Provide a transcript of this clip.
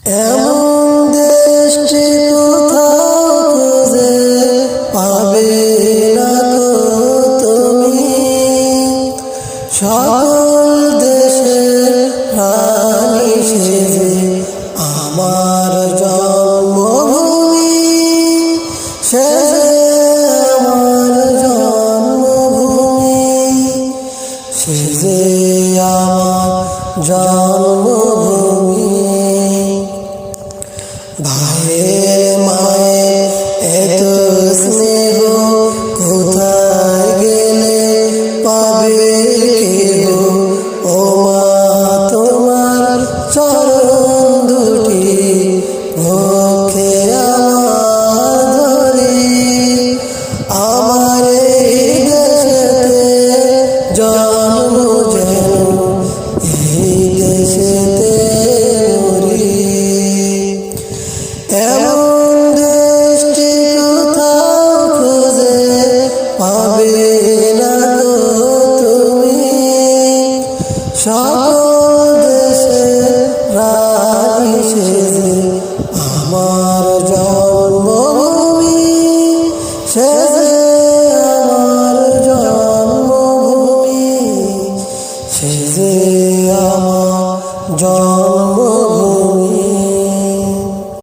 এমন দেশটি কোথাও খুঁজে পাবে না তো তুমি, সকল দেশের রানী সেজে আমার জন্মভূমি, সেজে আমার জন্মভূমি, সেজে আমার জন্মভূমি। ভাইয়ে মায়ে এত স্নেহ কোথায় গেলে পাবে কেহ, ও মা তোমার চরণ দুটি মুখে আমার ধরি, আমার এই দেশেতে জন্ম যেন এই দেশেতে মরি। এমন দেশটি কোথাও খুঁজে পাবে না তুমি,